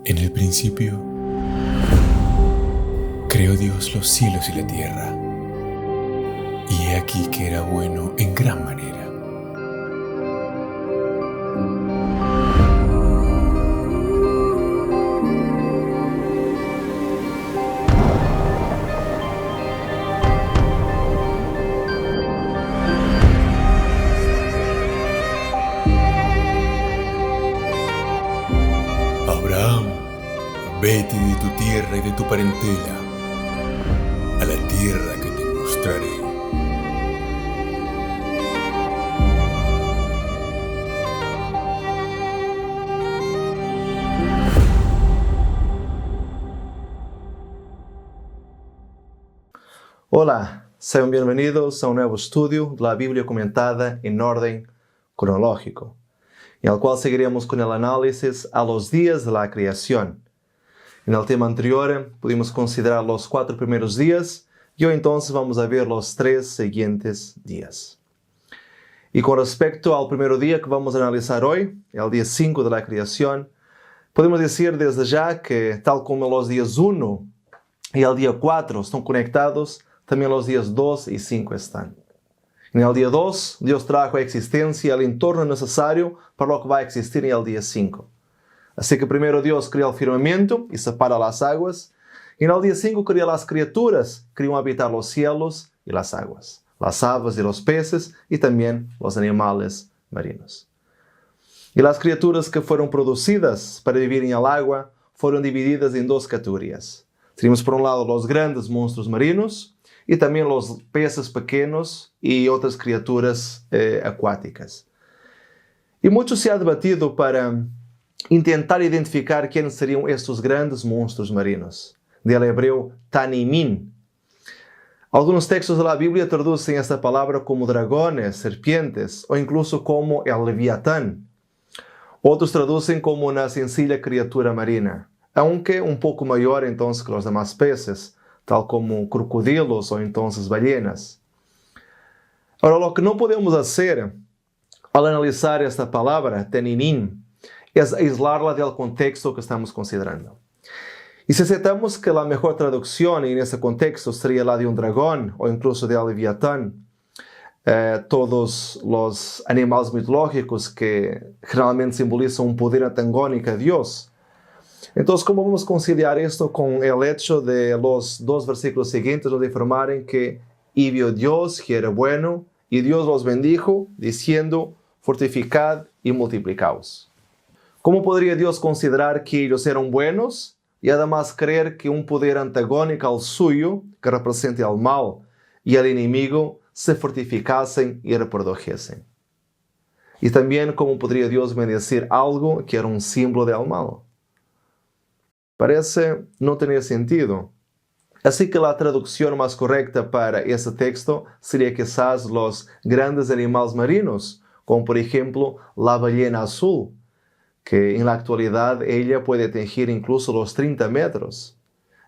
En el principio, creó Dios los cielos y la tierra, y he aquí que era bueno en gran manera. Abraham, vete de tu tierra y de tu parentela, a la tierra que te mostraré. Hola, sean bienvenidos a un nuevo estudio de la Biblia comentada en orden cronológico, en el cual seguiremos con el análisis a los días de la creación. En el tema anterior pudimos considerar los 4 primeros días y hoy entonces vamos a ver los 3 siguientes días. Y con respecto al primer día que vamos a analizar hoy, el día 5 de la creación, podemos decir desde ya que tal como los días 1 y el día 4 están conectados, también los días 2 y 5 están. En el día 2, Dios trajo a existencia el entorno necesario para lo que va a existir en el día 5. Así que primero Dios crea el firmamento y separa las aguas. Y en el día 5 crea las criaturas que iban a habitar los cielos y las aguas, las aves y los peces y también los animales marinos. Y las criaturas que fueron producidas para vivir en el agua fueron divididas en 2 categorías. Tenemos por un lado los grandes monstruos marinos y también los peces pequeños y otras criaturas acuáticas. Y mucho se ha debatido para intentar identificar quiénes serían estos grandes monstruos marinos, del hebreo tanimim. Algunos textos de la Biblia traducen esta palabra como dragones, serpientes o incluso como el leviatán. Otros traducen como una sencilla criatura marina, aunque un poco mayor entonces que los demás peces, tal como crocodilos o entonces ballenas. Ahora, lo que no podemos hacer al analizar esta palabra, tanimim, es aislarla del contexto que estamos considerando. Y si aceptamos que la mejor traducción en ese contexto sería la de un dragón o incluso de leviatán, todos los animales mitológicos que generalmente simbolizan un poder antagónico a Dios. Entonces, ¿cómo vamos a conciliar esto con el hecho de los 2 versículos siguientes donde informaron que y vio Dios que era bueno y Dios los bendijo diciendo fortificad y multiplicaos? ¿Cómo podría Dios considerar que ellos eran buenos y además creer que un poder antagónico al suyo, que representa el mal, y el enemigo se fortificasen y reprodujesen? Y también, ¿cómo podría Dios bendecir algo que era un símbolo del mal? Parece no tener sentido. Así que la traducción más correcta para ese texto sería quizás los grandes animales marinos, como por ejemplo la ballena azul, que en la actualidad ella puede atingir incluso los 30 metros.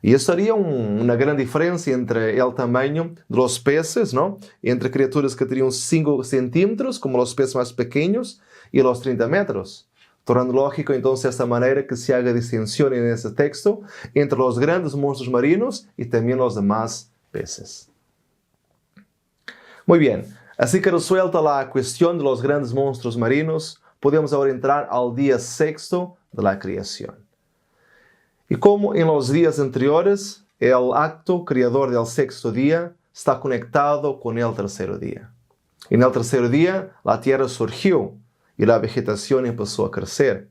Y eso haría una gran diferencia entre el tamaño de los peces, ¿no? Entre criaturas que tenían 5 centímetros, como los peces más pequeños, y los 30 metros. Tornando lógico entonces de esta manera que se haga distinción en este texto entre los grandes monstruos marinos y también los demás peces. Muy bien, así que resuelta la cuestión de los grandes monstruos marinos, podemos ahora entrar al día 6 de la creación. Y como en los días anteriores, el acto creador del 6º día está conectado con el 3º día. En el 3º día, la tierra surgió y la vegetación empezó a crecer.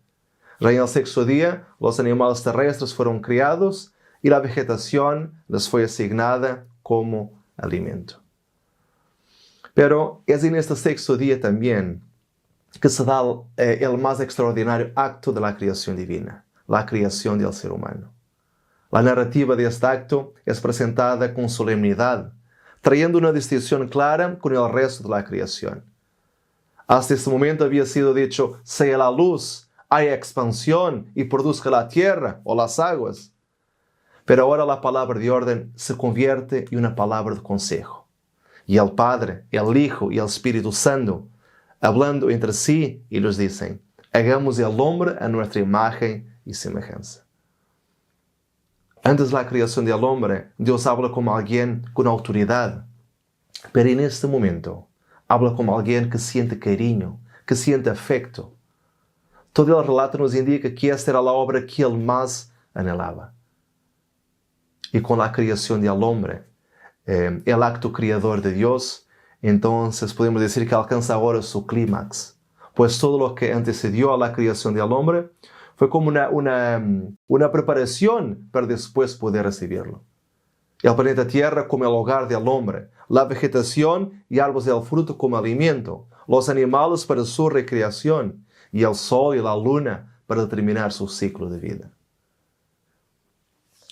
Ya en el 6º día, los animales terrestres fueron criados y la vegetación les fue asignada como alimento. Pero es en este 6º día también que se da el más extraordinario acto de la creación divina, la creación del ser humano. La narrativa de este acto es presentada con solemnidad, trayendo una distinción clara con el resto de la creación. Hasta este momento había sido dicho, sea la luz, haya expansión y produzca la tierra o las aguas. Pero ahora la palabra de orden se convierte en una palabra de consejo. Y el Padre, el Hijo y el Espíritu Santo, hablando entre sí, ellos dicen, hagamos el hombre a nuestra imagen y semejanza. Antes de la creación del hombre, Dios habla como alguien con autoridad. Pero en este momento, habla como alguien que siente cariño, que siente afecto. Todo el relato nos indica que esta era la obra que él más anhelaba. Y con la creación del hombre, el acto creador de Dios, entonces podemos decir que alcanza ahora su clímax. Pues todo lo que antecedió a la creación del hombre fue como una preparación para después poder recibirlo. El planeta Tierra como el hogar del hombre, la vegetación y árboles del fruto como alimento, los animales para su recreación y el sol y la luna para terminar su ciclo de vida.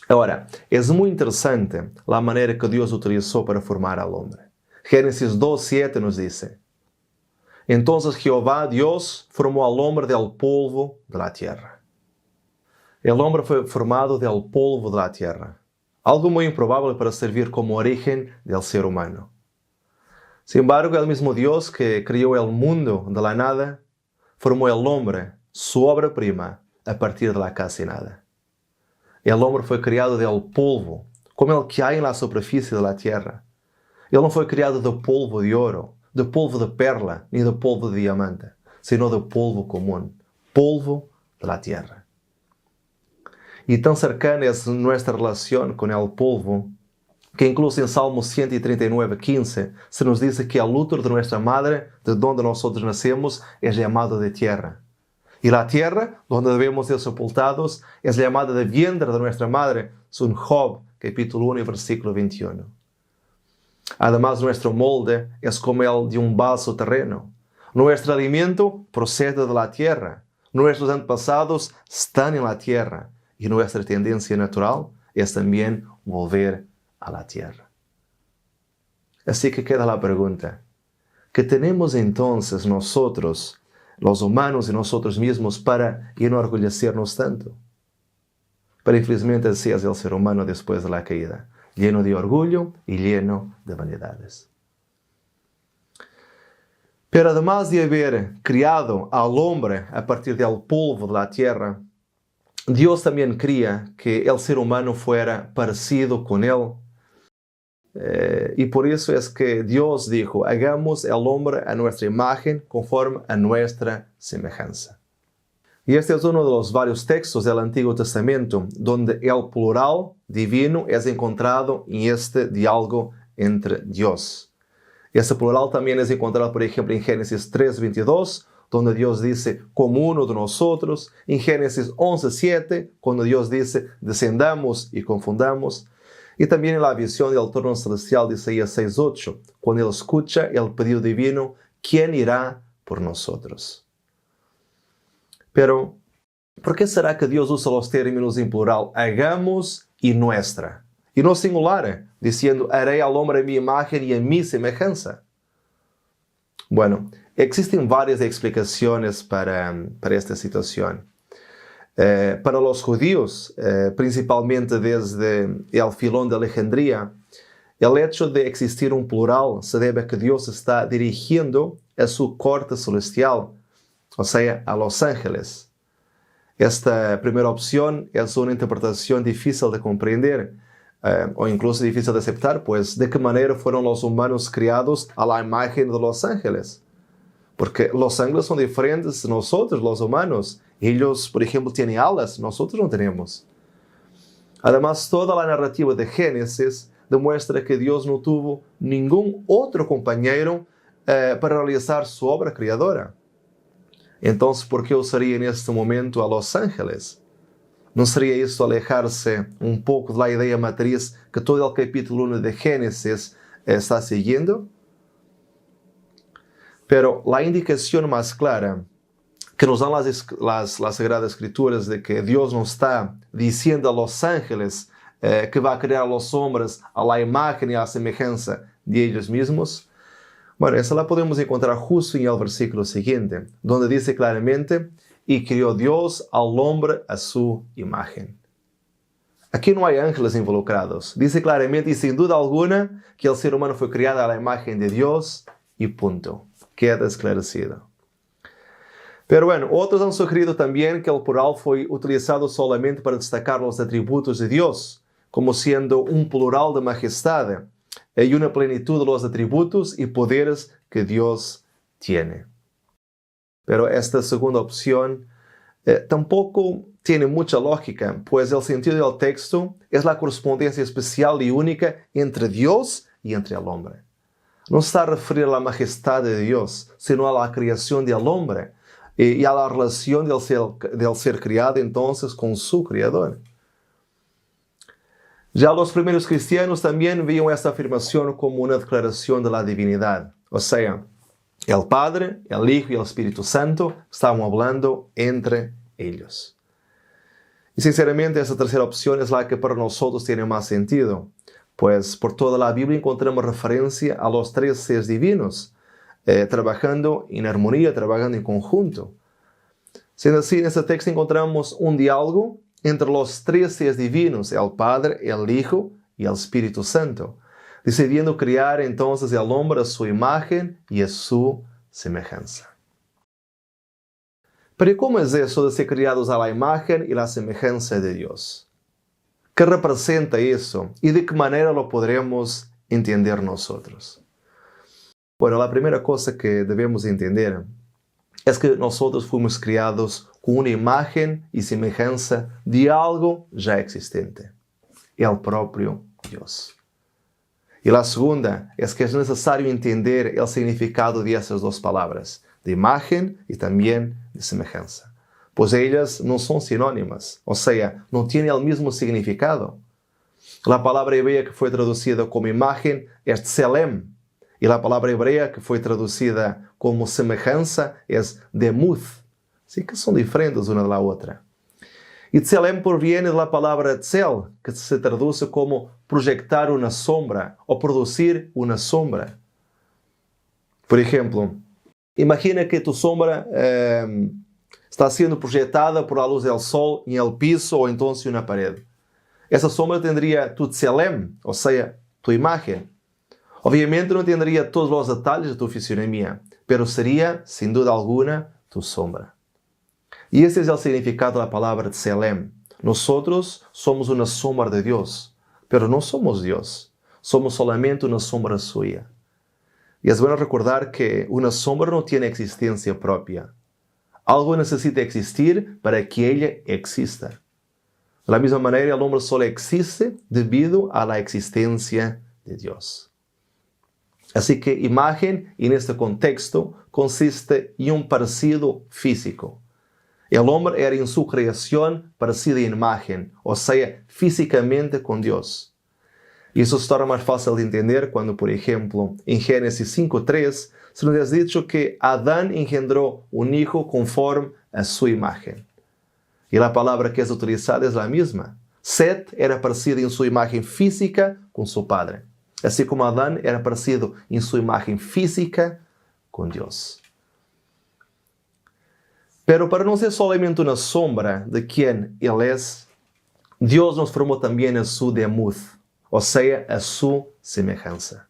Ahora, es muy interesante la manera que Dios utilizó para formar al hombre. Génesis 2:7 nos dice: Entonces Jehová Dios formó al hombre del polvo de la tierra. El hombre fue formado del polvo de la tierra. Algo muy improbable para servir como origen del ser humano. Sin embargo, el mismo Dios que creó el mundo de la nada, formó el hombre, su obra prima, a partir de la casi nada. El hombre fue creado del polvo, como el que hay en la superficie de la tierra. Él no fue creado de polvo de oro, de polvo de perla, ni de polvo de diamante, sino de polvo común, polvo de la tierra. Y tan cercana es nuestra relación con el polvo, que incluso en Salmo 139:15 se nos dice que el útero de nuestra madre, de donde nosotros nacemos, es llamado de tierra. Y la tierra, donde debemos ser sepultados, es llamada de vientre de nuestra madre, según Job, capítulo 1, versículo 21. Además, nuestro molde es como el de un vaso terreno. Nuestro alimento procede de la tierra. Nuestros antepasados están en la tierra. Y nuestra tendencia natural es también volver a la tierra. Así que queda la pregunta: ¿qué tenemos entonces nosotros, los humanos y nosotros mismos, para enorgullecernos tanto? Pero infelizmente así es el ser humano después de la caída, lleno de orgullo y lleno de vanidades. Pero además de haber criado al hombre a partir del polvo de la tierra, Dios también quería que el ser humano fuera parecido con él. Y por eso es que Dios dijo: hagamos el hombre a nuestra imagen, conforme a nuestra semejanza. Y este es uno de los varios textos del Antiguo Testamento donde el plural divino es encontrado en este diálogo entre Dios. Este plural también es encontrado, por ejemplo, en Génesis 3:22, donde Dios dice: como uno de nosotros. En Génesis 11:7, cuando Dios dice: descendamos y confundamos. Y también en la visión del trono celestial de Isaías 6:8, cuando él escucha el pedido divino: ¿quién irá por nosotros? Pero, ¿por qué será que Dios usa los términos en plural hagamos y nuestra? Y no singular, diciendo: haré al hombre a mi imagen y a mi semejanza. Bueno, existen varias explicaciones para esta situación. Para los judíos, principalmente desde el Filón de Alejandría, el hecho de existir un plural se debe a que Dios está dirigiendo a su corte celestial, o sea, a los ángeles. Esta primera opción es una interpretación difícil de comprender, o incluso difícil de aceptar, pues ¿de qué manera fueron los humanos criados a la imagen de los ángeles? Porque los ángeles son diferentes de nosotros, los humanos. Ellos, por ejemplo, tienen alas, nosotros no tenemos. Además, toda la narrativa de Génesis demuestra que Dios no tuvo ningún otro compañero para realizar su obra creadora. Entonces, ¿por qué usaría en este momento a los ángeles? ¿No sería esto alejarse un poco de la idea matriz que todo el capítulo 1 de Génesis está siguiendo? Pero la indicación más clara que nos dan las Sagradas Escrituras de que Dios nos está diciendo a los ángeles que va a crear a los hombres a la imagen y a la semejanza de ellos mismos, bueno, esa la podemos encontrar justo en el versículo siguiente, donde dice claramente: y creó Dios al hombre a su imagen. Aquí no hay ángeles involucrados. Dice claramente y sin duda alguna que el ser humano fue creado a la imagen de Dios y punto. Queda esclarecido. Pero bueno, otros han sugerido también que el plural fue utilizado solamente para destacar los atributos de Dios, como siendo un plural de majestad y una plenitud de los atributos y poderes que Dios tiene. Pero esta segunda opción tampoco tiene mucha lógica, pues el sentido del texto es la correspondencia especial y única entre Dios y entre el hombre. No está a referir a la majestad de Dios, sino a la creación del hombre y a la relación del ser criado entonces con su Creador. Ya los primeros cristianos también veían esta afirmación como una declaración de la divinidad. O sea, el Padre, el Hijo y el Espíritu Santo estaban hablando entre ellos. Y sinceramente esta tercera opción es la que para nosotros tiene más sentido, pues por toda la Biblia encontramos referencia a los tres seres divinos, trabajando en armonía, trabajando en conjunto. Siendo así, en este texto encontramos un diálogo entre los tres seres divinos, el Padre, el Hijo y el Espíritu Santo, decidiendo crear entonces el hombre a su imagen y a su semejanza. Pero ¿cómo es eso de ser criados a la imagen y la semejanza de Dios? ¿Qué representa eso y de qué manera lo podremos entender nosotros? Bueno, la primera cosa que debemos entender es que nosotros fuimos criados con una imagen y semejanza de algo ya existente, el propio Dios. Y la segunda es que es necesario entender el significado de esas dos palabras, de imagen y también de semejanza, pues ellas no son sinónimas, o sea, no tienen el mismo significado. La palabra hebrea que fue traducida como imagen es tselem, y la palabra hebrea que fue traducida como semejanza es demuth. Así que son diferentes una de la otra. Y tselem proviene de la palabra tzel, que se traduce como proyectar una sombra o producir una sombra. Por ejemplo, imagina que tu sombra está siendo proyectada por la luz del sol en el piso o entonces en una pared. Esa sombra tendría tu tselem, o sea, tu imagen. Obviamente no tendría todos los detalles de tu fisionomía, pero sería, sin duda alguna, tu sombra. Y ese es el significado de la palabra tselem. Nosotros somos una sombra de Dios, pero no somos Dios. Somos solamente una sombra suya. Y es bueno recordar que una sombra no tiene existencia propia. Algo necesita existir para que ella exista. De la misma manera, el hombre solo existe debido a la existencia de Dios. Así que imagen, en este contexto, consiste en un parecido físico. El hombre era en su creación parecido en imagen, o sea, físicamente con Dios. Y eso es todavía más fácil de entender cuando, por ejemplo, en Génesis 5:3 se nos ha dicho que Adán engendró un hijo conforme a su imagen. Y la palabra que es utilizada es la misma. Set era parecido en su imagen física con su padre, así como Adán era parecido en su imagen física con Dios. Pero para no ser solamente una sombra de quien Él es, Dios nos formó también a su demuth, o sea, a su semejanza.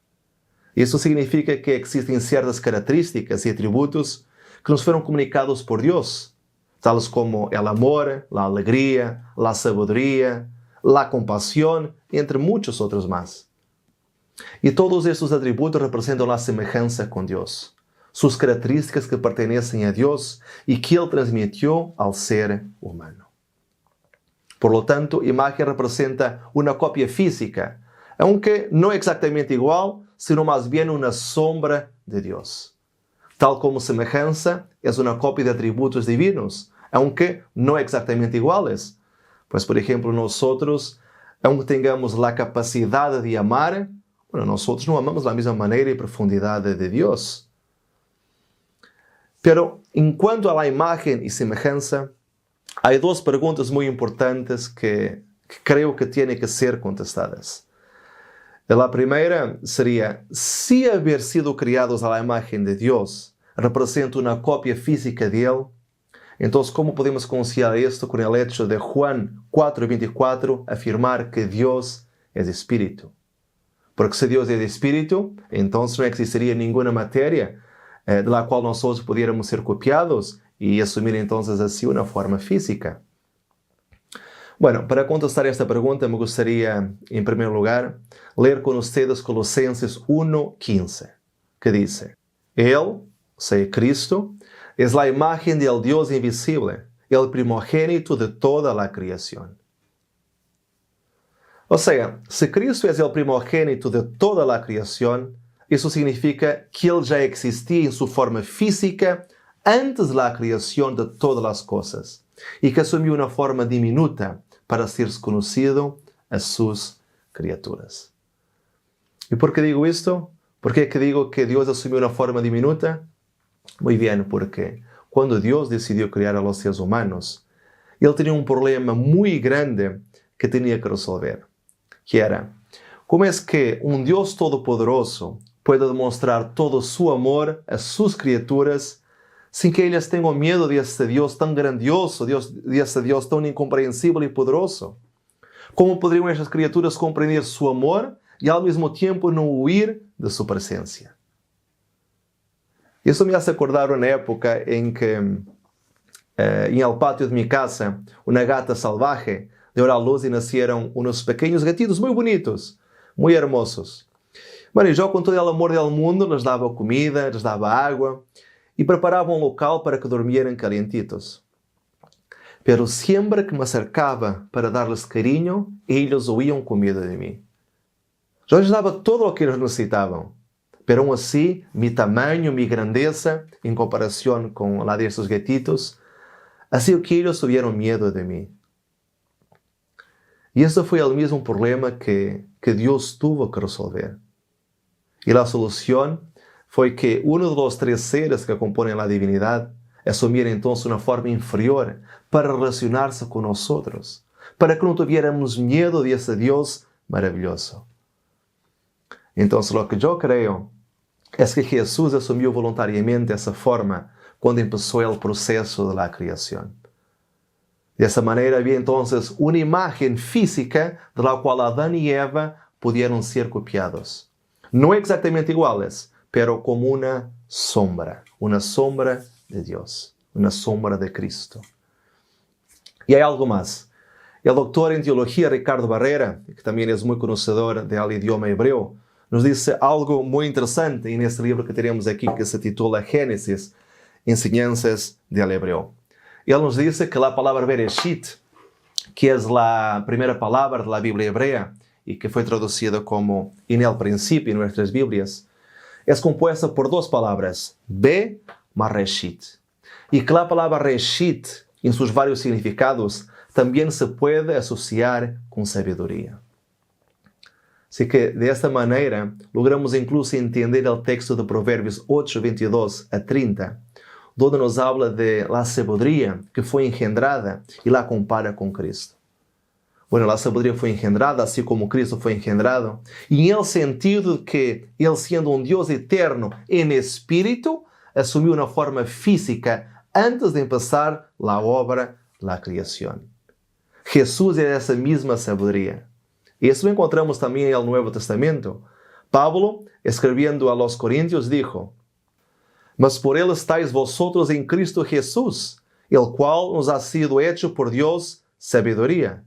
Eso significa que existen ciertas características y atributos que nos fueron comunicados por Dios, tales como el amor, la alegría, la sabiduría, la compasión, entre muchos otros más. Y todos estos atributos representan la semejanza con Dios, sus características que pertenecen a Dios y que Él transmitió al ser humano. Por lo tanto, imagen representa una copia física, aunque no exactamente igual, sino más bien una sombra de Dios. Tal como semejanza es una copia de atributos divinos, aunque no exactamente iguales. Pues, por ejemplo, nosotros, aunque tengamos la capacidad de amar, nosotros no amamos de la misma manera y profundidad de Dios. Pero en cuanto a la imagen y semejanza, hay dos preguntas muy importantes que creo que tienen que ser contestadas. La primera sería, si haber sido criados a la imagen de Dios representa una copia física de Él, entonces ¿cómo podemos conciliar esto con el hecho de Juan 4:24 afirmar que Dios es espíritu? Porque si Dios es espíritu, entonces no existiría ninguna materia de la cual nosotros pudiéramos ser copiados y asumir entonces así una forma física. Bueno, para contestar esta pregunta me gustaría, en primer lugar, leer con ustedes Colosenses 1:15, que dice: Él, o sea, Cristo, es la imagen del Dios invisible, el primogénito de toda la creación. O sea, si Cristo es el primogénito de toda la creación, eso significa que Él ya existía en su forma física antes de la creación de todas las cosas, y que asumió una forma diminuta para ser conocido a sus criaturas. ¿Y por qué digo esto? ¿Por qué digo que Dios asumió una forma diminuta? Muy bien, porque cuando Dios decidió crear a los seres humanos, Él tenía un problema muy grande que tenía que resolver, que era: ¿cómo es que un Dios todopoderoso puede demostrar todo su amor a sus criaturas sin que ellas tengan miedo de este Dios tan grandioso, de este Dios tan incomprensible y poderoso? ¿Cómo podrían esas criaturas comprender su amor y al mismo tiempo no huir de su presencia? Eso me hace acordar una época en que en el patio de mi casa una gata salvaje dio a luz y nacieron unos pequeños gatitos muy bonitos, muy hermosos. Bueno, y yo con todo el amor del mundo les daba comida, les daba agua y preparaba un local para que durmieran calientitos. Pero siempre que me acercaba para darles cariño, ellos huían con miedo de mí. Yo les daba todo lo que ellos necesitaban, pero aún así, mi tamaño, mi grandeza, en comparación con la de esos gatitos, hacía que ellos tuvieran miedo de mí. Y ese fue el mismo problema que Dios tuvo que resolver. Y la solución fue que uno de los tres seres que componen la divinidad asumiera entonces una forma inferior para relacionarse con nosotros, para que no tuviéramos miedo de ese Dios maravilloso. Entonces lo que yo creo es que Jesús asumió voluntariamente esa forma cuando empezó el proceso de la creación. De esa manera había entonces una imagen física de la cual Adán y Eva pudieron ser copiados. No exactamente iguales, pero como una sombra de Dios, una sombra de Cristo. Y hay algo más. El doctor en teología Ricardo Barrera, que también es muy conocedor del idioma hebreo, nos dice algo muy interesante en este libro que tenemos aquí, que se titula Génesis, Enseñanzas del Hebreo. Él nos dice que la palabra Bereshit, que es la primera palabra de la Biblia hebrea y que fue traducida como en el principio en nuestras Biblias, es compuesta por dos palabras, Be más Reshit. Y que la palabra Reshit, en sus varios significados, también se puede asociar con sabiduría. Así que de esta manera logramos incluso entender el texto de Proverbios 8, 22 a 30, donde nos habla de la sabiduría que fue engendrada y la compara con Cristo. Bueno, la sabiduría fue engendrada así como Cristo fue engendrado, y en el sentido que Él, siendo un Dios eterno en espíritu, asumió una forma física antes de empezar la obra, la creación. Jesús es esa misma sabiduría. Y eso lo encontramos también en el Nuevo Testamento. Pablo, escribiendo a los Corintios, dijo: Mas por Él estáis vosotros en Cristo Jesús, el cual nos ha sido hecho por Dios sabiduría.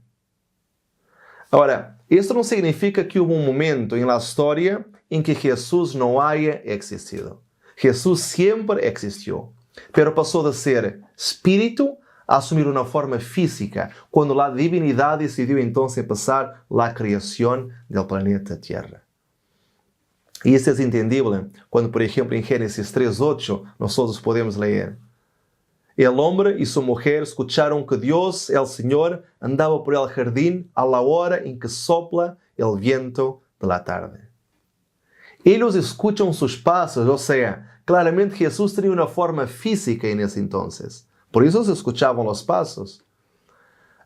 Ahora, esto no significa que hubo un momento en la historia en que Jesús no haya existido. Jesús siempre existió, pero pasó de ser espíritu a asumir una forma física, cuando la divinidad decidió entonces empezar la creación del planeta Tierra. Y esto es entendible cuando, por ejemplo, en Génesis 3:8 nosotros podemos leer: El hombre y su mujer escucharon que Dios, el Señor, andaba por el jardín a la hora en que sopla el viento de la tarde. Ellos escuchan sus pasos, o sea, claramente Jesús tenía una forma física en ese entonces. Por eso se escuchaban los pasos.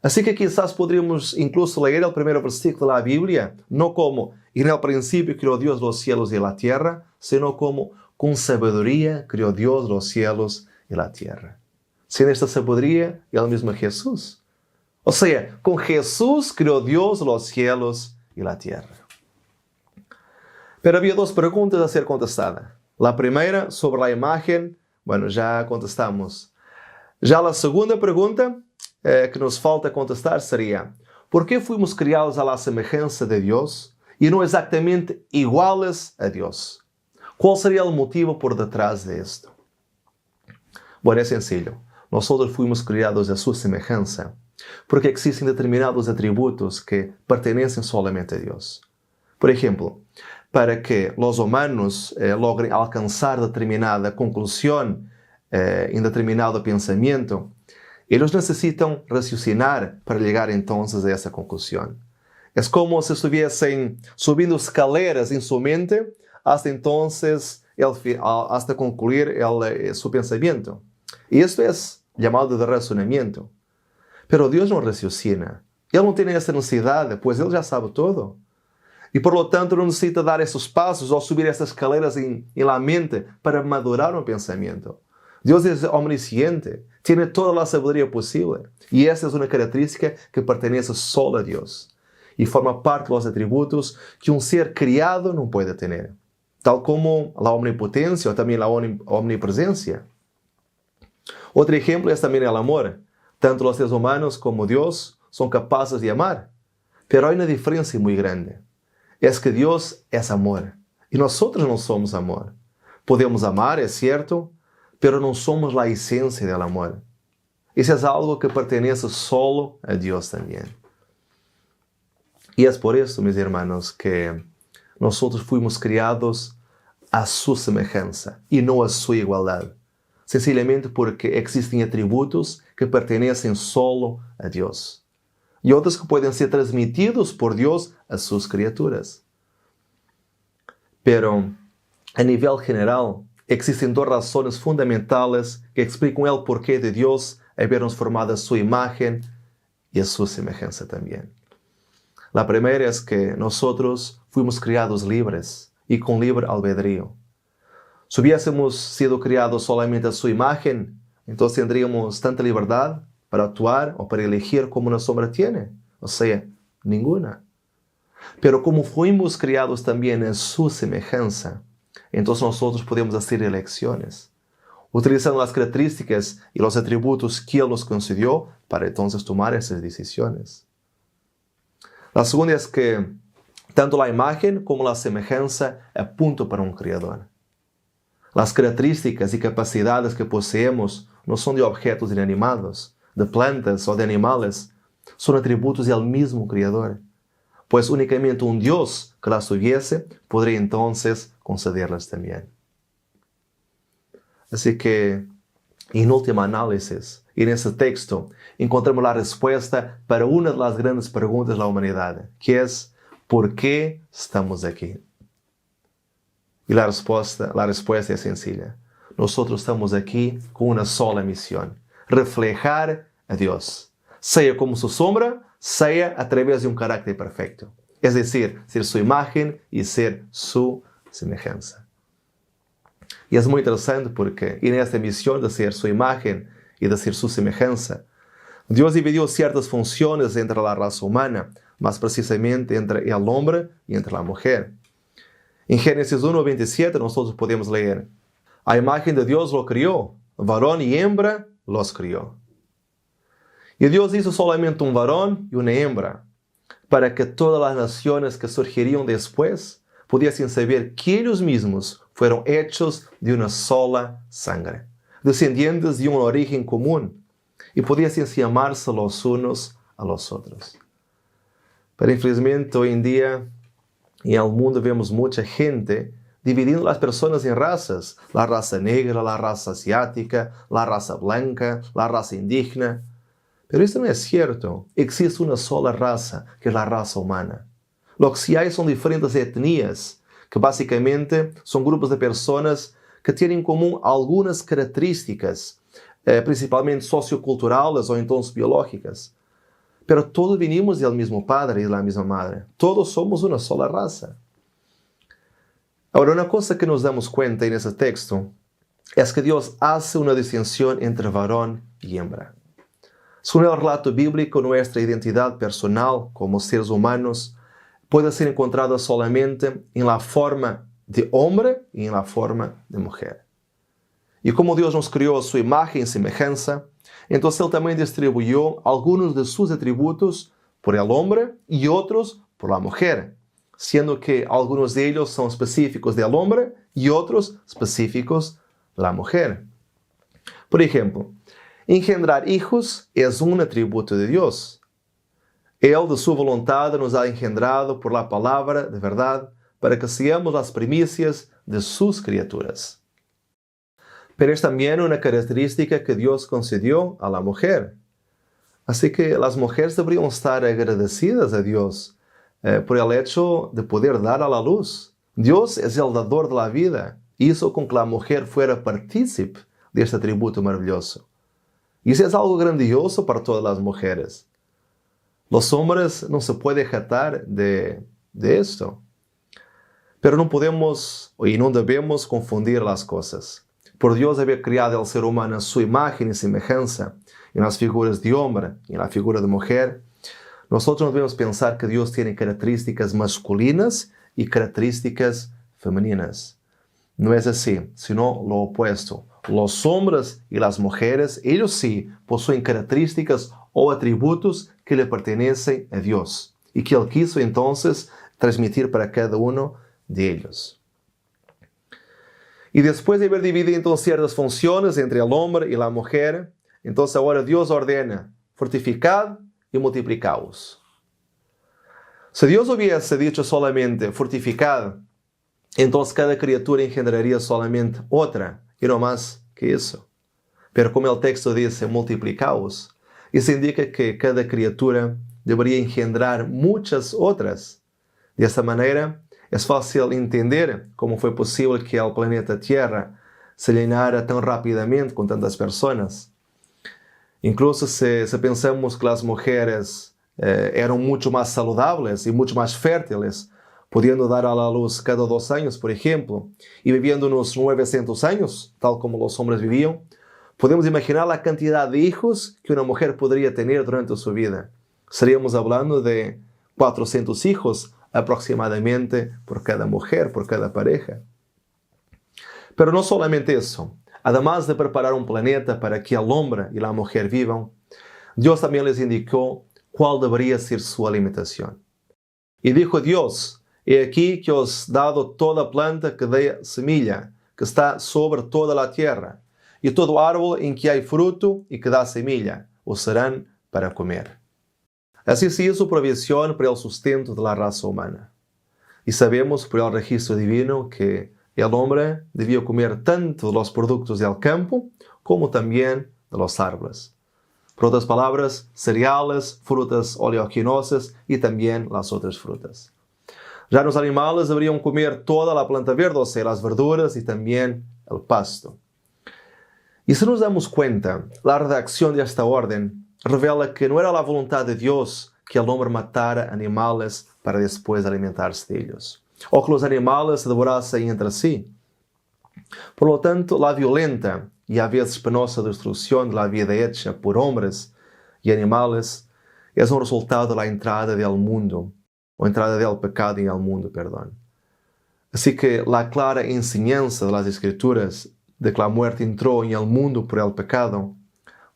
Así que quizás podríamos incluso leer el primer versículo de la Biblia, no como en el principio creó Dios los cielos y la tierra, sino como con sabiduría creó Dios los cielos y la tierra. Sin esta sabiduría, el mismo Jesús. O sea, con Jesús creó Dios los cielos y la tierra. Pero había dos preguntas a ser contestadas. La primera, sobre la imagen, bueno, ya contestamos. Já a segunda pergunta que nos falta contestar seria: ¿por qué fuimos criados a la semejanza de Dios y no exactamente iguales a Dios? ¿Cuál sería el motivo por detrás de esto? Bueno, es sencillo. Nosotros fuimos criados a su semejanza porque existen determinados atributos que pertenecen solamente a Dios. Por ejemplo, para que los humanos logren alcanzar determinada conclusión en determinado pensamiento, ellos necesitan raciocinar para llegar entonces a esa conclusión. Es como si estuviesen subiendo escaleras en su mente hasta entonces, hasta concluir su pensamiento. Y esto es llamado de razonamiento. Pero Dios no raciocina. Él no tiene esa necesidad, pues Él ya sabe todo. Y por lo tanto no necesita dar esos pasos o subir esas escaleras en la mente para madurar un pensamiento. Dios es omnisciente, tiene toda la sabiduría posible. Y esa es una característica que pertenece solo a Dios. Y forma parte de los atributos que un ser criado no puede tener. Tal como la omnipotencia o también la omnipresencia. Otro ejemplo es también el amor. Tanto los seres humanos como Dios son capaces de amar. Pero hay una diferencia muy grande. Es que Dios es amor. Y nosotros no somos amor. Podemos amar, es cierto, pero no somos la esencia del amor. Eso es algo que pertenece solo a Dios también. Y es por eso, mis hermanos, que nosotros fuimos criados a su semejanza y no a su igualdad. Sencillamente porque existen atributos que pertenecen solo a Dios. Y otros que pueden ser transmitidos por Dios a sus criaturas. Pero, a nivel general, existen dos razones fundamentales que explican el porqué de Dios habernos formado a su imagen y a su semejanza también. La primera es que nosotros fuimos criados libres y con libre albedrío. Si hubiésemos sido criados solamente a su imagen, entonces tendríamos tanta libertad para actuar o para elegir como una sombra tiene. O sea, ninguna. Pero como fuimos criados también en su semejanza, entonces nosotros podemos hacer elecciones, utilizando las características y los atributos que Él nos concedió para entonces tomar esas decisiones. La segunda es que tanto la imagen como la semejanza apuntan para un Creador. Las características y capacidades que poseemos no son de objetos inanimados, de plantas o de animales, son atributos del mismo Creador, pues únicamente un Dios que las tuviese podría entonces concederlas también. Así que, en última análisis, en este texto, encontramos la respuesta para una de las grandes preguntas de la humanidad, que es, ¿por qué estamos aquí? Y la respuesta es sencilla. Nosotros estamos aquí con una sola misión: reflejar a Dios, sea como su sombra, sea a través de un carácter perfecto. Es decir, ser su imagen y ser su semejanza. Y es muy interesante porque en esta misión de ser su imagen y de ser su semejanza, Dios dividió ciertas funciones entre la raza humana, más precisamente entre el hombre y entre la mujer. En Génesis 1:27 nosotros podemos leer: a imagen de Dios lo crió, varón y hembra los crió. Y Dios hizo solamente un varón y una hembra, para que todas las naciones que surgirían después pudiesen saber que ellos mismos fueron hechos de una sola sangre, descendientes de un origen común, y pudiesen amarse los unos a los otros. Pero infelizmente hoy en día en el mundo vemos mucha gente dividiendo las personas en razas: la raza negra, la raza asiática, la raza blanca, la raza indígena. Pero esto no es cierto. Existe una sola raza, que es la raza humana. Lo que sí hay son diferentes etnias, que básicamente son grupos de personas que tienen en común algunas características, principalmente socioculturales o entonces biológicas. Pero todos venimos del mismo padre y de la misma madre. Todos somos una sola raza. Ahora, una cosa que nos damos cuenta en ese texto es que Dios hace una distinción entre varón y hembra. Según el relato bíblico, nuestra identidad personal como seres humanos puede ser encontrada solamente en la forma de hombre y en la forma de mujer. Y como Dios nos crió a su imagen y semejanza, entonces Él también distribuyó algunos de sus atributos por el hombre y otros por la mujer, siendo que algunos de ellos son específicos del hombre y otros específicos de la mujer. Por ejemplo, engendrar hijos es un atributo de Dios. Él, de su voluntad, nos ha engendrado por la palabra de verdad para que seamos las primicias de sus criaturas. Pero es también una característica que Dios concedió a la mujer. Así que las mujeres deberían estar agradecidas a Dios por el hecho de poder dar a la luz. Dios es el dador de la vida. Hizo con que la mujer fuera partícipe de este atributo maravilloso. Y eso es algo grandioso para todas las mujeres. Los hombres no se pueden jactar de esto. Pero no podemos y no debemos confundir las cosas. Por Dios había creado al ser humano a su imagen y semejanza, en las figuras de hombre y en la figura de mujer. Nosotros no debemos pensar que Dios tiene características masculinas y características femeninas. No es así, sino lo opuesto. Los hombres y las mujeres, ellos sí, poseen características o atributos que le pertenecen a Dios y que Él quiso entonces transmitir para cada uno de ellos. Y después de haber dividido entonces ciertas funciones entre el hombre y la mujer, entonces ahora Dios ordena: fortificad y multiplicaos. Si Dios hubiese dicho solamente fortificad, entonces cada criatura engendraría solamente otra, y no más que eso. Pero como el texto dice multiplicaos, eso indica que cada criatura debería engendrar muchas otras. De esta manera, es fácil entender cómo fue posible que el planeta Tierra se llenara tan rápidamente con tantas personas. Incluso si pensamos que las mujeres eran mucho más saludables y mucho más fértiles, pudiendo dar a la luz cada 2 años, por ejemplo, y viviendo unos 900 años, tal como los hombres vivían, podemos imaginar la cantidad de hijos que una mujer podría tener durante su vida. Estaríamos hablando de 400 hijos aproximadamente por cada mujer, por cada pareja. Pero no solamente eso. Además de preparar un planeta para que el hombre y la mujer vivan, Dios también les indicó cuál debería ser su alimentación. Y dijo Dios: he aquí que os he dado toda planta que dé semilla, que está sobre toda la tierra, y todo árbol en que hay fruto y que da semilla, os serán para comer. Así se hizo provisión para el sustento de la raza humana. Y sabemos por el registro divino que el hombre debía comer tanto de los productos del campo como también de los árboles. Por otras palabras, cereales, frutas oleaginosas y también las otras frutas. Ya los animales deberían comer toda la planta verde, o sea, las verduras y también el pasto. Y si nos damos cuenta, la redacción de esta orden revela que no era la voluntad de Dios que el hombre matara animales para después alimentarse de ellos, o que los animales se devorasen entre sí. Por lo tanto, la violenta y a veces penosa destrucción de la vida hecha por hombres y animales es un resultado de la entrada del mundo, o entrada del pecado en el mundo, perdón. Así que la clara enseñanza de las Escrituras de que la muerte entró en el mundo por el pecado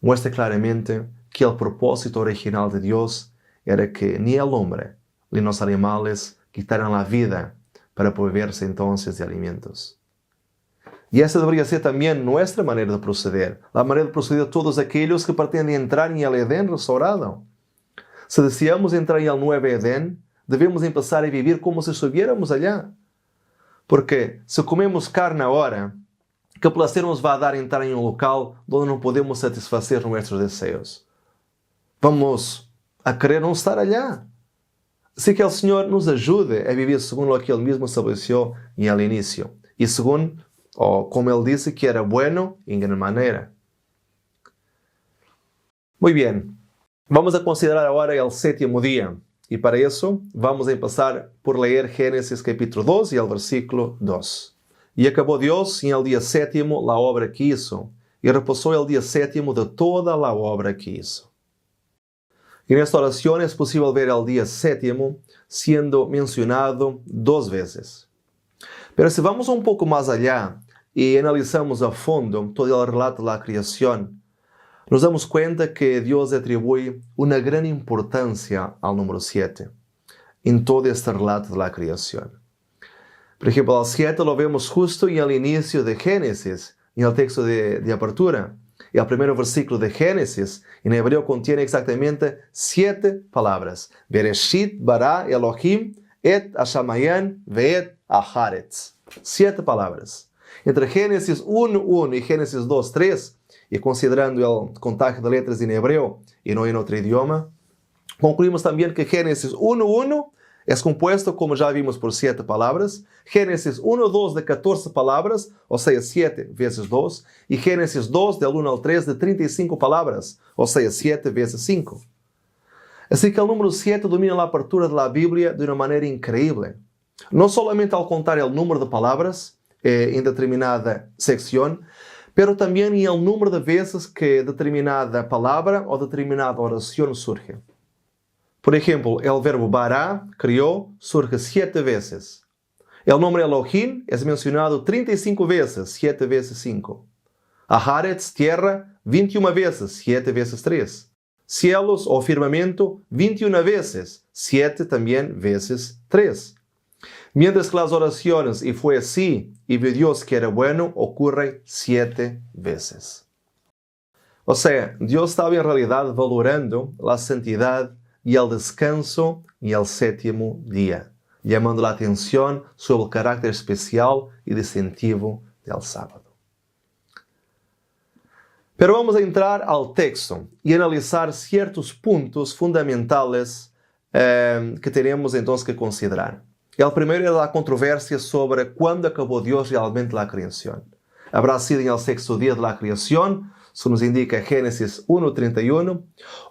muestra claramente que el propósito original de Dios era que ni el hombre ni los animales quitaran la vida para proveerse entonces de alimentos. Y esa debería ser también nuestra manera de proceder, la manera de proceder de todos aquellos que pretenden entrar en el Edén restaurado. Si deseamos entrar en el nuevo Edén, debemos empezar a vivir como si estuviéramos allá. Porque si comemos carne ahora, ¿qué placer nos va a dar entrar en un local donde no podemos satisfacer nuestros deseos? Vamos a querer no estar allá. Así que el Señor nos ayude a vivir según lo que Él mismo estableció en el inicio. Y según, o como Él dice que era bueno en gran manera. Muy bien. Vamos a considerar ahora el 7º día. Y para eso vamos a empezar por leer Génesis capítulo 2 y el versículo 2. Y acabó Dios en el día 7º la obra que hizo, y reposó el día 7º de toda la obra que hizo. En esta oración es posible ver el día 7º siendo mencionado 2 veces. Pero si vamos un poco más allá, y analizamos a fondo todo el relato de la creación, nos damos cuenta que Dios atribuye una gran importancia al número 7 en todo este relato de la creación. Por ejemplo, el 7 lo vemos justo en el inicio de Génesis, en el texto de apertura. El primer versículo de Génesis, en hebreo, contiene exactamente 7 palabras. Bereshit bara Elohim et Hashamayan ve'et Aharetz. 7 palabras. Entre Génesis 1:1 y Génesis 2:3, y considerando el contagio de letras en hebreo y no en otro idioma, concluimos también que Génesis 1:1 es compuesto, como ya vimos, por 7 palabras. Génesis 1:2 de 14 palabras, o sea, 7 veces 2. Y Génesis 2, del 1 al 3, de 35 palabras, o sea, 7 veces 5. Así que el número 7 domina la apertura de la Biblia de una manera increíble. No solamente al contar el número de palabras en determinada sección, pero también en el número de veces que determinada palabra o determinada oración surge. Por ejemplo, el verbo bara, crió, surge 7 veces. El nombre Elohim es mencionado 35 veces, 7 veces 5. Aharetz, tierra, 21 veces, 7 veces 3. Cielos o firmamento, 21 veces, 7 también veces 3. Mientras que las oraciones, y fue así, y vio Dios que era bueno, ocurren 7 veces. O sea, Dios estaba en realidad valorando la santidad y el descanso en el 7º día, llamando la atención sobre el carácter especial y distintivo del sábado. Pero vamos a entrar al texto y analizar ciertos puntos fundamentales que tenemos entonces que considerar. El primero es la controversia sobre cuándo acabó Dios realmente la creación. ¿Habrá sido en el 6º día de la creación? Eso nos indica Génesis 1:31.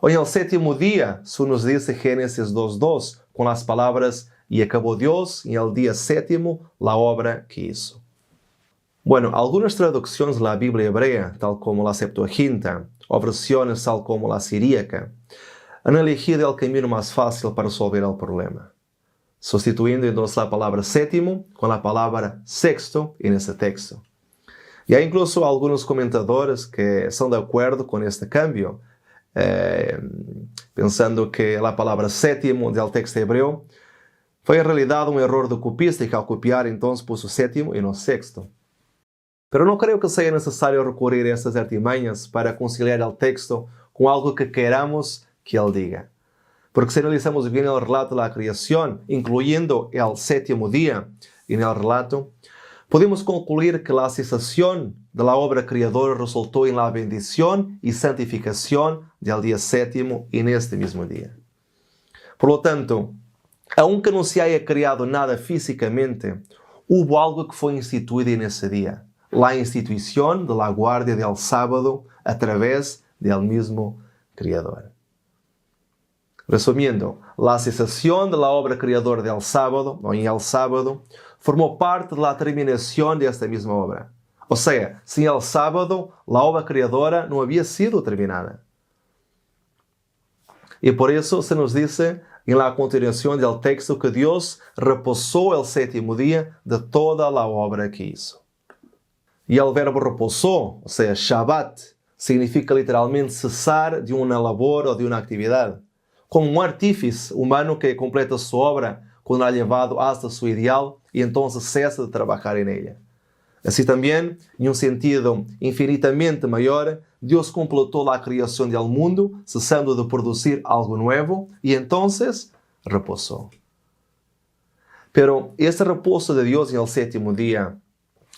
O en el 7º día, eso nos dice Génesis 2:2, con las palabras, y acabó Dios en el día 7º la obra que hizo. Bueno, algunas traducciones de la Biblia hebrea, tal como la Septuaginta, o versiones tal como la siríaca, han elegido el camino más fácil para resolver el problema, sustituyendo entonces la palabra 7º con la palabra 6º en este texto. Y hay incluso algunos comentadores que están de acuerdo con este cambio, pensando que la palabra 7º del texto hebreo fue en realidad un error de copista que al copiar entonces puso 7º y no 6º. Pero no creo que sea necesario recurrir a estas artimañas para conciliar el texto con algo que queramos que él diga. Porque si analizamos bien el relato de la creación, incluyendo el 7º día en el relato, podemos concluir que la cesación de la obra creadora resultó en la bendición y santificación del día 7º en este mismo día. Por lo tanto, aunque no se haya creado nada físicamente, hubo algo que fue instituido en ese día: la institución de la guardia del sábado a través del mismo Creador. Resumiendo, la cesación de la obra creadora del sábado, o en el sábado, formó parte de la terminación de esta misma obra. O sea, sin el sábado, la obra creadora no había sido terminada. Y por eso se nos dice en la continuación del texto que Dios reposó el 7º día de toda la obra que hizo. Y el verbo reposó, o sea, Shabbat, significa literalmente cesar de una labor o de una actividad, como un artífice humano que completa su obra cuando la ha llevado hasta su ideal y entonces cesa de trabajar en ella. Así también, en un sentido infinitamente mayor, Dios completó la creación del mundo, cesando de producir algo nuevo, y entonces reposó. Pero este reposo de Dios en el 7º día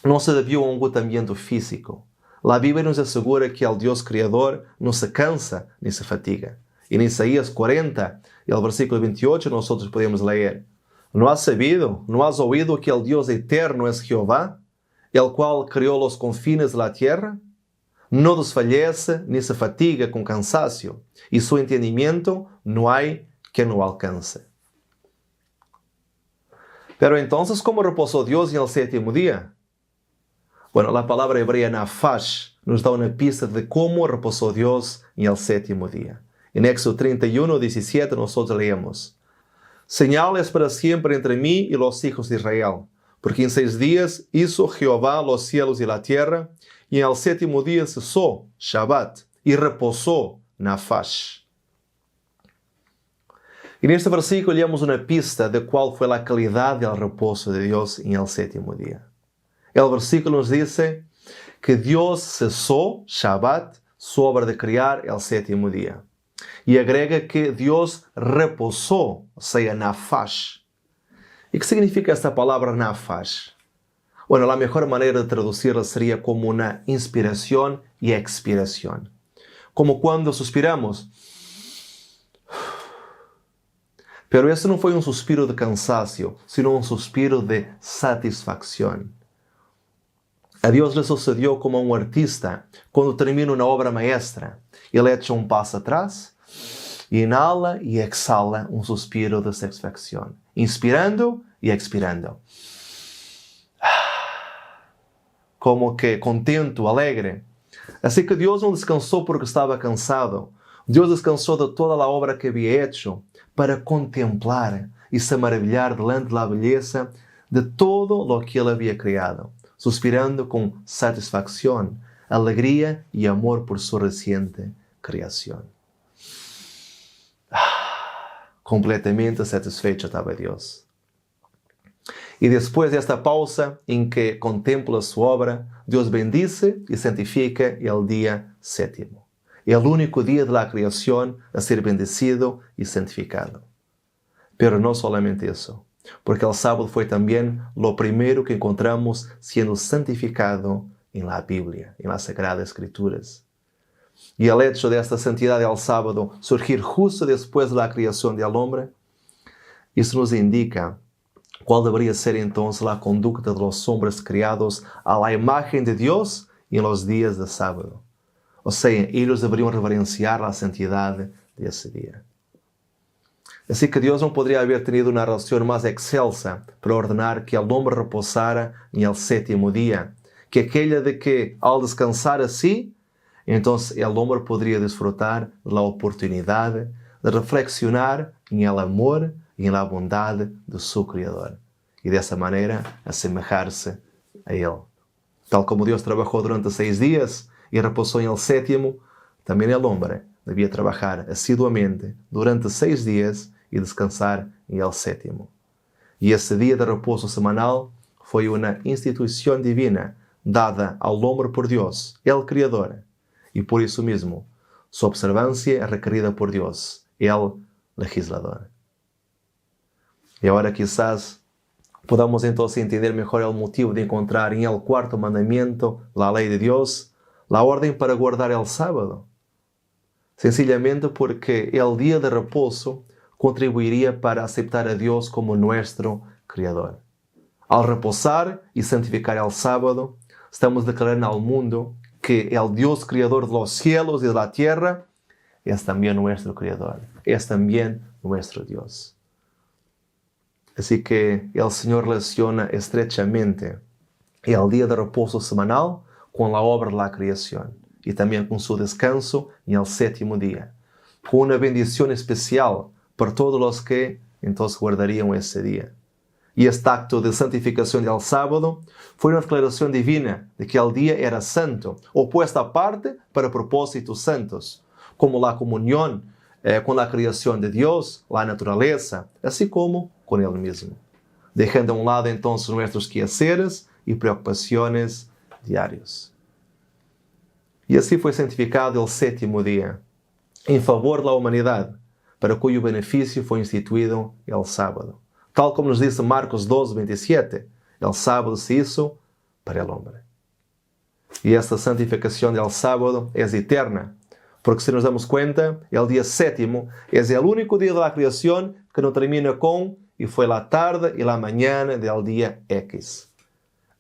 no se debió a un agotamiento físico. La Biblia nos asegura que el Dios creador no se cansa ni se fatiga. En Isaías 40, y el versículo 28, nosotros podemos leer: ¿No has sabido, no has oído que el Dios eterno es Jehová, el cual creó los confines de la tierra? No desfallece ni se fatiga con cansancio, y su entendimiento no hay que no alcance. Pero entonces, ¿cómo reposó Dios en el 7º día? Bueno, la palabra hebrea nafash nos da una pista de cómo reposó Dios en el 7º día. En Éxodo 31, 17 nosotros leemos: Señal es para siempre entre mí y los hijos de Israel. Porque en 6 días hizo Jehová los cielos y la tierra, y en el 7º día cesó, Shabbat, y reposó, Nafash. Y en este versículo leemos una pista de cuál fue la calidad del reposo de Dios en el 7º día. El versículo nos dice que Dios cesó, Shabbat, su obra de criar el 7º día. Y agrega que Dios reposó, o sea, Nafash. ¿Y qué significa esta palabra Nafash? Bueno, la mejor manera de traducirla sería como una inspiración y expiración. Como cuando suspiramos. Pero eso no fue un suspiro de cansancio, sino un suspiro de satisfacción. A Dios le sucedió como a un artista cuando termina una obra maestra. Él echa un paso atrás, inhala y exhala un suspiro de satisfacción, inspirando y expirando. Como que contento, alegre. Así que Dios no descansó porque estaba cansado. Dios descansó de toda la obra que había hecho para contemplar y se maravilhar delante de la belleza de todo lo que Él había creado, suspirando con satisfacción, alegría y amor por su reciente creación. Completamente satisfecho estaba Dios. Y después de esta pausa en que contempla su obra, Dios bendice y santifica el día 7º. El único día de la creación a ser bendecido y santificado. Pero no solamente eso, porque el sábado fue también lo primero que encontramos siendo santificado en la Biblia, en las Sagradas Escrituras. Y el hecho de esta santidad del sábado surgir justo después de la creación del hombre, eso nos indica cuál debería ser entonces la conducta de los hombres criados a la imagen de Dios en los días de sábado. O sea, ellos deberían reverenciar la santidad de ese día. Así que Dios no podría haber tenido una razón más excelsa para ordenar que el hombre reposara en el 7º día, que aquella de que al descansar así, entonces el hombre podría disfrutar la oportunidad de reflexionar en el amor y en la bondad de su Criador, y de esa manera asemejarse a Él. Tal como Dios trabajó durante 6 días y reposó en el 7º, también el hombre debía trabajar asiduamente durante 6 días y descansar en el 7º. Y ese día de reposo semanal fue una institución divina dada al hombre por Dios, el Criador, y por eso mismo su observancia es requerida por Dios, el legislador. Y ahora quizás podamos entonces entender mejor el motivo de encontrar en el 4º mandamiento, la ley de Dios, la orden para guardar el sábado. Sencillamente porque el día de reposo contribuiría para aceptar a Dios como nuestro Creador. Al reposar y santificar el sábado, estamos declarando al mundo que el Dios Creador de los cielos y de la tierra es también nuestro Creador, es también nuestro Dios. Así que el Señor relaciona estrechamente el día de reposo semanal con la obra de la creación y también con su descanso en el 7º día, con una bendición especial para todos los que entonces guardarían ese día. Y este acto de santificación del sábado fue una declaración divina de que el día era santo, o puesto aparte para propósitos santos, como la comunión con la creación de Dios, la naturaleza, así como con Él mismo, dejando a un lado entonces nuestros quehaceres y preocupaciones diarios. Y así fue santificado el 7º día, en favor de la humanidad, para cuyo beneficio fue instituido el sábado. Tal como nos dice Marcos 2:27, el sábado se hizo para el hombre. Y esta santificación del sábado es eterna, porque si nos damos cuenta, el día 7º es el único día de la creación que no termina con y fue la tarde y la mañana del día X.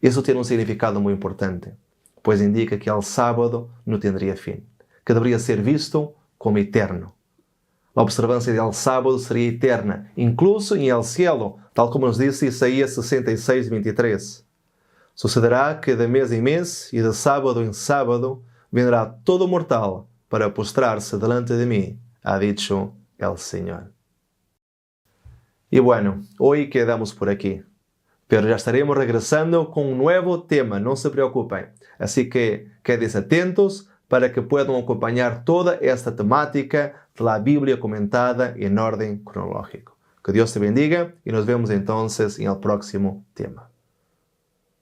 Eso tiene un significado muy importante, pues indica que el sábado no tendría fin, que debería ser visto como eterno. La observancia del sábado sería eterna, incluso en el cielo, tal como nos dice Isaías 66:23. Sucederá que de mes en mes y de sábado en sábado vendrá todo mortal para postrarse delante de mí, ha dicho el Señor. Y bueno, hoy quedamos por aquí. Pero ya estaremos regresando con un nuevo tema, no se preocupen. Así que quédense atentos para que puedan acompañar toda esta temática de la Biblia comentada en orden cronológico. Que Dios te bendiga y nos vemos entonces en el próximo tema.